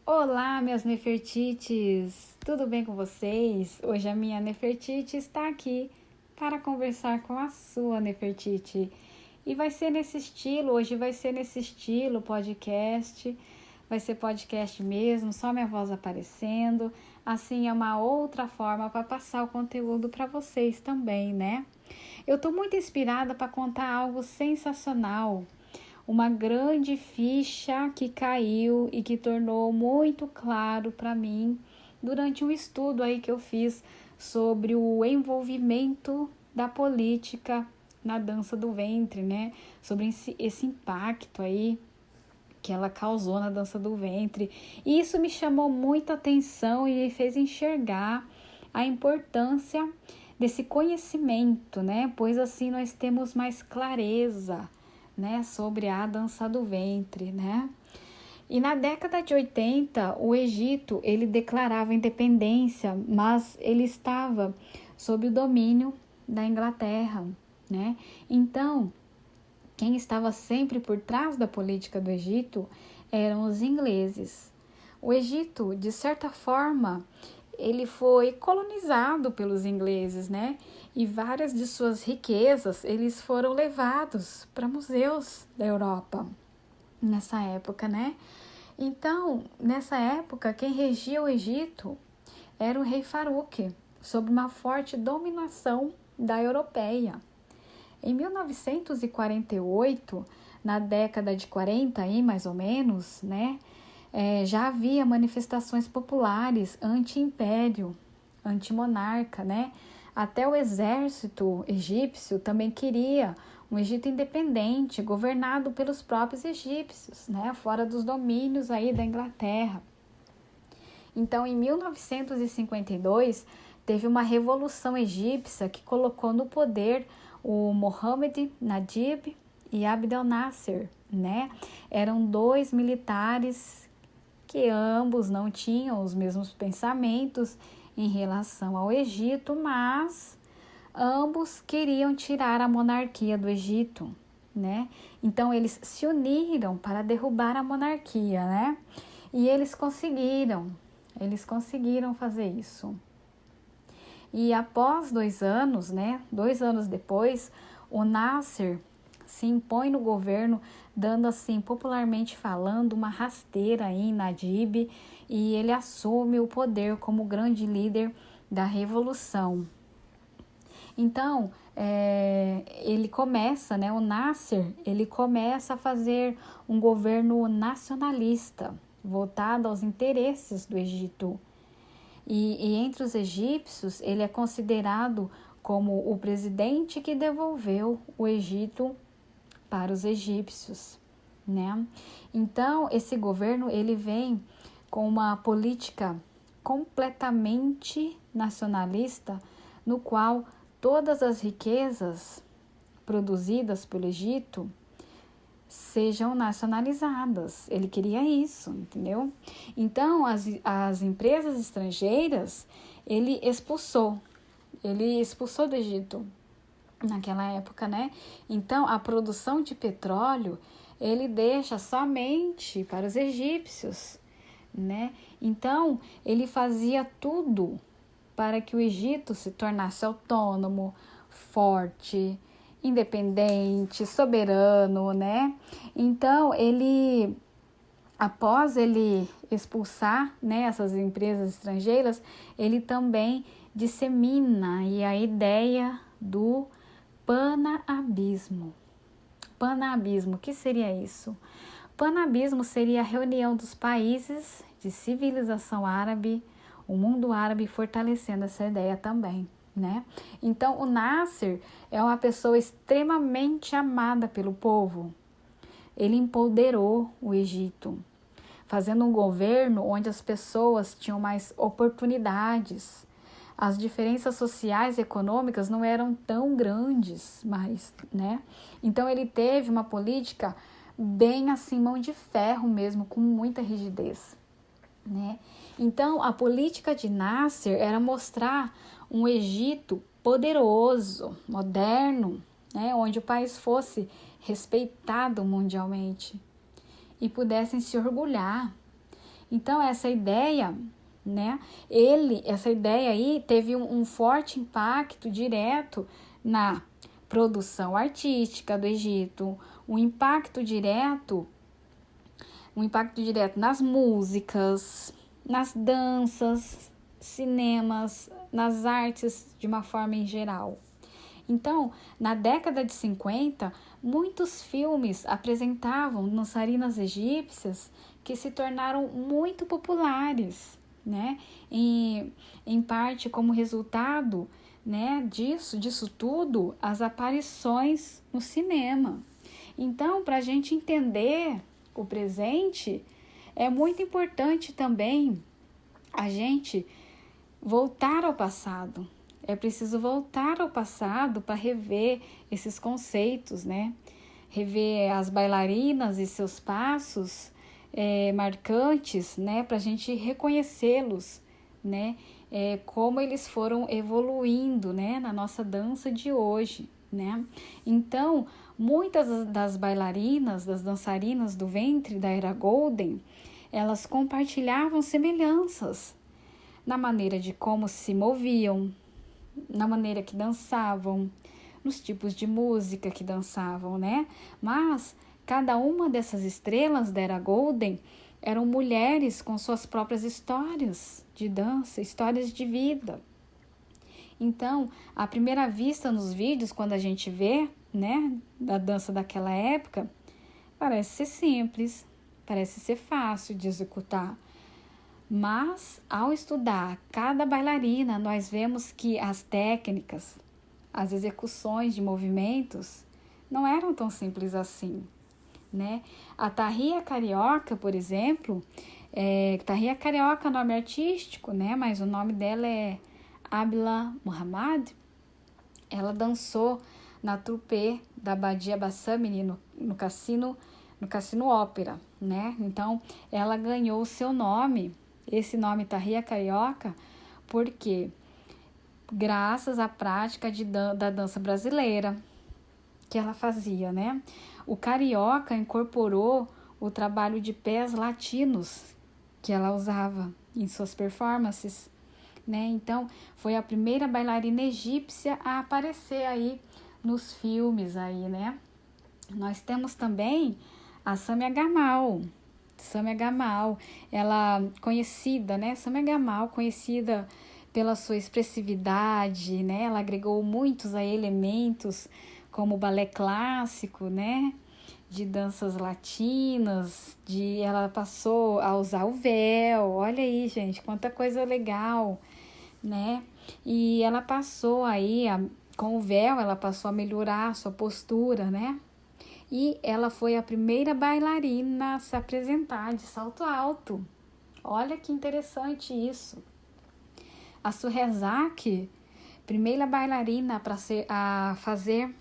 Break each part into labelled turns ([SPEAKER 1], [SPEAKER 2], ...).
[SPEAKER 1] Olá, minhas Nefertites! Tudo bem com vocês? Hoje a minha Nefertiti está aqui para conversar com a sua Nefertiti. E hoje vai ser nesse estilo podcast, vai ser podcast mesmo, só minha voz aparecendo. Assim é uma outra forma para passar o conteúdo para vocês também, né? Eu estou muito inspirada para contar algo sensacional. Uma grande ficha que caiu e que tornou muito claro para mim durante um estudo aí que eu fiz sobre o envolvimento da política na dança do ventre, né? Sobre esse impacto aí que ela causou na dança do ventre. E isso me chamou muita atenção e me fez enxergar a importância desse conhecimento, né? Pois assim nós temos mais clareza, né, sobre a dança do ventre, né? E na década de 80, o Egito, ele declarava independência, mas ele estava sob o domínio da Inglaterra, né? Então, quem estava sempre por trás da política do Egito eram os ingleses. O Egito, de certa forma, ele foi colonizado pelos ingleses, né? E várias de suas riquezas, eles foram levados para museus da Europa nessa época, né? Então, nessa época, quem regia o Egito era o rei Farouk, sob uma forte dominação da europeia. Em 1948, na década de 40 aí, mais ou menos, né? Já havia manifestações populares anti-império, anti-monarca, né? Até o exército egípcio também queria um Egito independente, governado pelos próprios egípcios, né? Fora dos domínios aí da Inglaterra. Então, em 1952, teve uma revolução egípcia que colocou no poder o Mohammed Najib e Abdel Nasser, né? Eram dois militares que ambos não tinham os mesmos pensamentos em relação ao Egito, mas ambos queriam tirar a monarquia do Egito, né? Então eles se uniram para derrubar a monarquia, né? E eles conseguiram fazer isso. E após 2 anos, né? 2 anos depois, o Nasser se impõe no governo, dando assim, popularmente falando, uma rasteira em Najib, e ele assume o poder como grande líder da revolução. Então, ele começa, né, o Nasser, ele começa a fazer um governo nacionalista, voltado aos interesses do Egito. E entre os egípcios, ele é considerado como o presidente que devolveu o Egito para os egípcios, né? Então, esse governo, ele vem com uma política completamente nacionalista, no qual todas as riquezas produzidas pelo Egito sejam nacionalizadas. Ele queria isso, entendeu? Então, as empresas estrangeiras, ele expulsou do Egito naquela época, né? Então, a produção de petróleo, ele deixa somente para os egípcios, né? Então, ele fazia tudo para que o Egito se tornasse autônomo, forte, independente, soberano, né? Então, após ele expulsar, né, essas empresas estrangeiras, ele também dissemina a ideia do panarabismo. Panarabismo, o que seria isso? Panarabismo seria a reunião dos países de civilização árabe, o mundo árabe fortalecendo essa ideia também, né? Então, o Nasser é uma pessoa extremamente amada pelo povo. Ele empoderou o Egito, fazendo um governo onde as pessoas tinham mais oportunidades. As diferenças sociais e econômicas não eram tão grandes mais, né? Então, ele teve uma política bem assim, mão de ferro mesmo, com muita rigidez, né? Então, a política de Nasser era mostrar um Egito poderoso, moderno, né? Onde o país fosse respeitado mundialmente e pudessem se orgulhar. Então, essa ideia, né? Essa ideia aí teve um forte impacto direto na produção artística do Egito, um impacto direto nas músicas, nas danças, cinemas, nas artes de uma forma em geral. Então, na década de 50, muitos filmes apresentavam dançarinas egípcias que se tornaram muito populares, né? Em parte como resultado, né, disso tudo, as aparições no cinema. Então, para a gente entender o presente, é muito importante também a gente voltar ao passado. É preciso voltar ao passado para rever esses conceitos, né? Rever as bailarinas e seus passos marcantes, né? Para a gente reconhecê-los, né? Como eles foram evoluindo, né? Na nossa dança de hoje, né? Então, muitas das bailarinas, das dançarinas do ventre da era Golden, elas compartilhavam semelhanças na maneira de como se moviam, na maneira que dançavam, nos tipos de música que dançavam, né? Mas cada uma dessas estrelas da era Golden eram mulheres com suas próprias histórias de dança, histórias de vida. Então, à primeira vista nos vídeos, quando a gente vê, né, da dança daquela época, parece ser simples, parece ser fácil de executar. Mas, ao estudar cada bailarina, nós vemos que as técnicas, as execuções de movimentos não eram tão simples assim, né? A Tahia Carioca, por exemplo, Tahia Carioca é nome artístico, né? Mas o nome dela é Abla Muhammad. Ela dançou na trupe da Badia Bassamini no Cassino Ópera, né? Então, ela ganhou o seu nome, esse nome Tahia Carioca, porque graças à prática da dança brasileira que ela fazia, né? O carioca incorporou o trabalho de pés latinos que ela usava em suas performances, né? Então, foi a primeira bailarina egípcia a aparecer aí nos filmes aí, né? Nós temos também a Samia Gamal. Samia Gamal, ela conhecida, né? Samia Gamal, conhecida pela sua expressividade, né? Ela agregou muitos aí elementos como balé clássico, né? De danças latinas, ela passou a usar o véu. Olha aí, gente, quanta coisa legal, né? E ela passou aí, com o véu, ela passou a melhorar a sua postura, né? E ela foi a primeira bailarina a se apresentar de salto alto. Olha que interessante isso. A Suhezak, primeira bailarina a fazer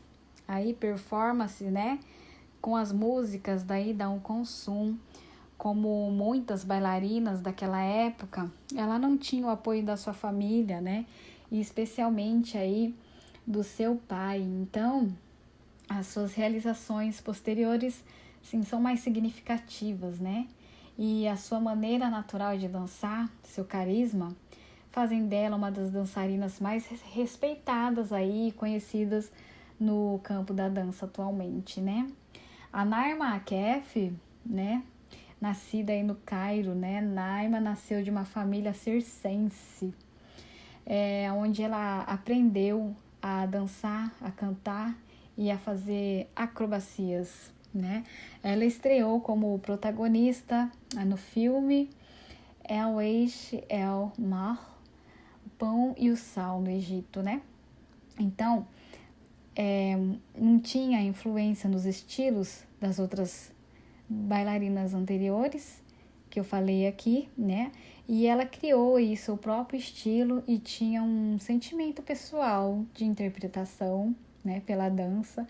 [SPEAKER 1] aí performance, né? Com as músicas daí da Consum. Como muitas bailarinas daquela época, ela não tinha o apoio da sua família, né? E especialmente aí do seu pai. Então, as suas realizações posteriores, sim, são mais significativas, né? E a sua maneira natural de dançar, seu carisma, fazem dela uma das dançarinas mais respeitadas aí, conhecidas no campo da dança atualmente, né? A Naima Akef, né? Nascida aí no Cairo, né? Naima nasceu de uma família circense, onde ela aprendeu a dançar, a cantar e a fazer acrobacias, né? Ela estreou como protagonista no filme El Eish El Mar, o Pão e o Sal no Egito, né? Então, não tinha influência nos estilos das outras bailarinas anteriores que eu falei aqui, né? E ela criou aí seu próprio estilo e tinha um sentimento pessoal de interpretação, né, pela dança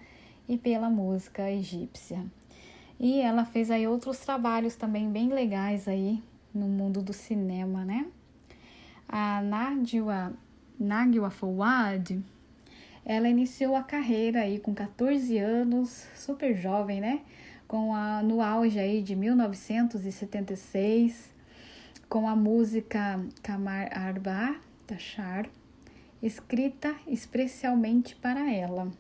[SPEAKER 1] e pela música egípcia. E ela fez aí outros trabalhos também bem legais aí no mundo do cinema, né? A Nagiwa Fouad, ela iniciou a carreira aí com 14 anos, super jovem, né? No auge aí de 1976. com a música Kamar Arba Tashar, escrita especialmente para ela.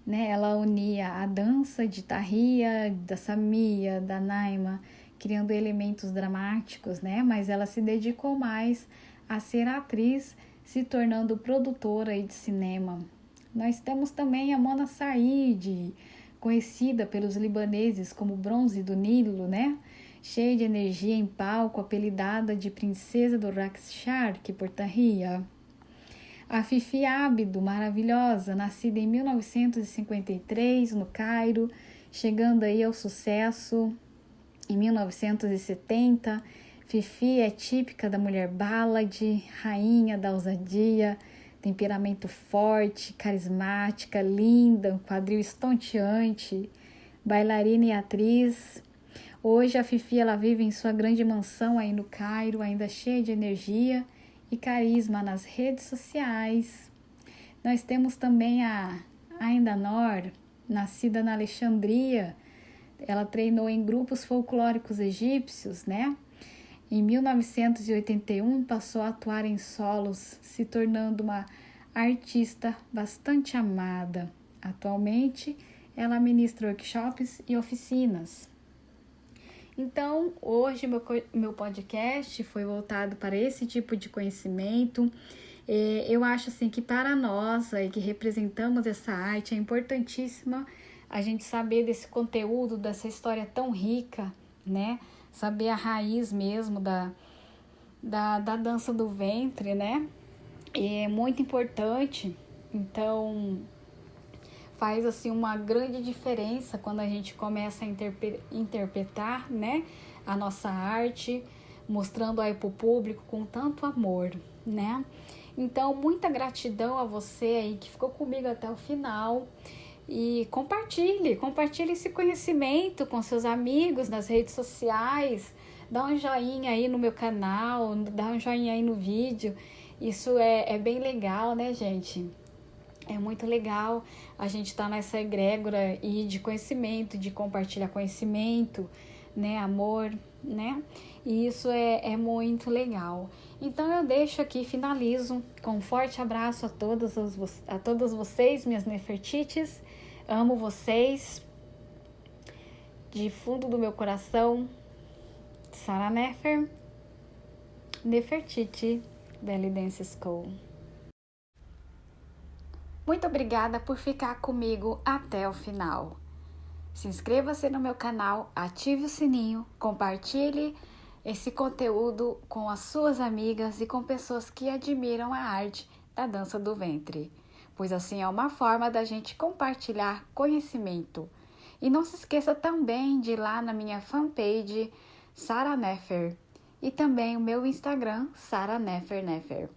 [SPEAKER 1] Né? Ela unia a dança de Tahia, da Samia, da Naima, criando elementos dramáticos, né? Mas ela se dedicou mais a ser atriz, se tornando produtora de cinema. Nós temos também a Mona Said, conhecida pelos libaneses como Bronze do Nilo, né? Cheia de energia em palco, apelidada de Princesa do Raqs Sharq por Tahia. A Fifi Abdo, maravilhosa, nascida em 1953 no Cairo, chegando aí ao sucesso em 1970. Fifi é típica da mulher ballad, rainha da ousadia, temperamento forte, carismática, linda, um quadril estonteante, bailarina e atriz. Hoje a Fifi ela vive em sua grande mansão aí no Cairo, ainda cheia de energia e carisma nas redes sociais. Nós temos também a Ainda Nor, nascida na Alexandria. Ela treinou em grupos folclóricos egípcios, né? Em 1981 passou a atuar em solos, se tornando uma artista bastante amada. Atualmente, ela ministra workshops e oficinas. Então, hoje meu podcast foi voltado para esse tipo de conhecimento. Eu acho assim que para nós aí, que representamos essa arte, é importantíssima a gente saber desse conteúdo, dessa história tão rica, né? Saber a raiz mesmo da dança do ventre, né? É muito importante. Então, faz assim uma grande diferença quando a gente começa a interpretar, né, a nossa arte, mostrando aí para o público com tanto amor, né? Então, muita gratidão a você aí que ficou comigo até o final e compartilhe esse conhecimento com seus amigos nas redes sociais, dá um joinha aí no meu canal, dá um joinha aí no vídeo, isso é bem legal, né, gente? É muito legal a gente estar nessa egrégora e de conhecimento, de compartilhar conhecimento, né, amor, né? E isso é muito legal. Então eu deixo aqui, finalizo com um forte abraço a todas vocês, minhas Nefertites. Amo vocês de fundo do meu coração. Sara Nefer, Nefertiti, Belly Dance School. Muito obrigada por ficar comigo até o final. Se inscreva-se no meu canal, ative o sininho, compartilhe esse conteúdo com as suas amigas e com pessoas que admiram a arte da dança do ventre, pois assim é uma forma da gente compartilhar conhecimento. E não se esqueça também de ir lá na minha fanpage Sara Nefer e também o meu Instagram Sara Nefer.